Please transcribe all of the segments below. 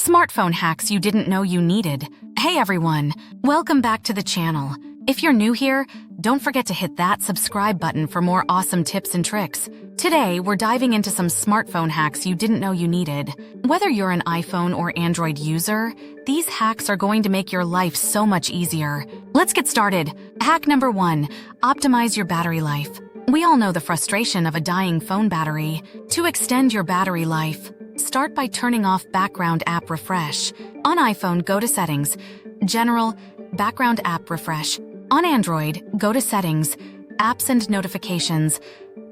Smartphone hacks you didn't know you needed. Hey everyone, welcome back to the channel. If you're new here, don't forget to hit that subscribe button for more awesome tips and tricks. Today, we're diving into some smartphone hacks you didn't know you needed. Whether you're an iPhone or Android user, these hacks are going to make your life so much easier. Let's get started. Hack number 1, optimize your battery life. We all know the frustration of a dying phone battery. To extend your battery life, start by turning off background app refresh. On iPhone, go to Settings, General, Background app refresh. On Android, go to Settings, Apps and Notifications,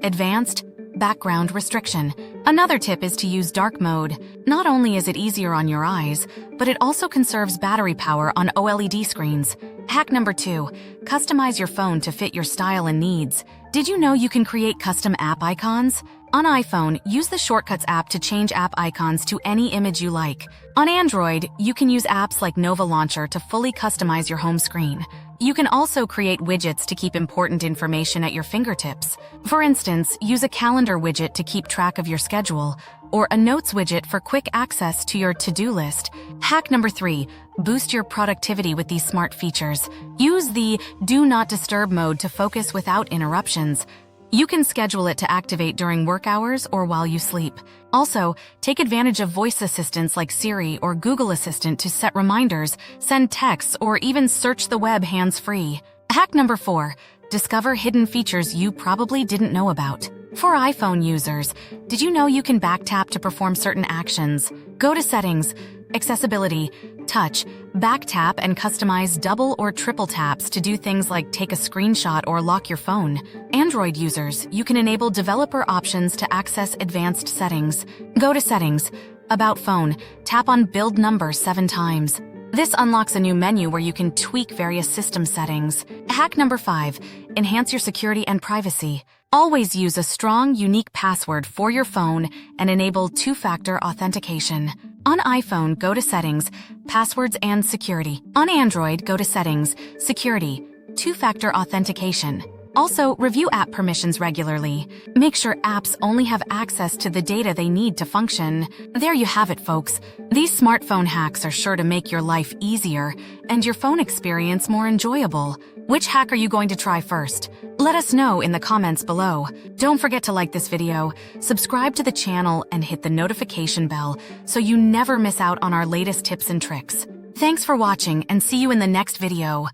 Advanced, Background restriction. Another tip is to use dark mode. Not only is it easier on your eyes, but it also conserves battery power on OLED screens. Hack number 2, customize your phone to fit your style and needs. Did you know you can create custom app icons? On iPhone, use the Shortcuts app to change app icons to any image you like. On Android, you can use apps like Nova Launcher to fully customize your home screen. You can also create widgets to keep important information at your fingertips. For instance, use a calendar widget to keep track of your schedule, or a notes widget for quick access to your to-do list. Hack number 3, boost your productivity with these smart features. Use the Do Not Disturb mode to focus without interruptions. You can schedule it to activate during work hours or while you sleep. Also, take advantage of voice assistants like Siri or Google Assistant to set reminders, send texts, or even search the web hands-free. Hack number 4, discover hidden features you probably didn't know about. For iPhone users, did you know you can back tap to perform certain actions? Go to Settings, Accessibility, Touch, back tap and customize double or triple taps to do things like take a screenshot or lock your phone. Android users, you can enable developer options to access advanced settings. Go to Settings, About Phone, tap on Build Number 7 times. This unlocks a new menu where you can tweak various system settings. Hack number 5, enhance your security and privacy. Always use a strong, unique password for your phone and enable two-factor authentication. On iPhone, go to Settings, Passwords and Security. On Android, go to Settings, Security, Two-factor authentication. Also, review app permissions regularly. Make sure apps only have access to the data they need to function. There you have it, folks. These smartphone hacks are sure to make your life easier and your phone experience more enjoyable. Which hack are you going to try first? Let us know in the comments below. Don't forget to like this video, subscribe to the channel, and hit the notification bell so you never miss out on our latest tips and tricks. Thanks for watching and see you in the next video.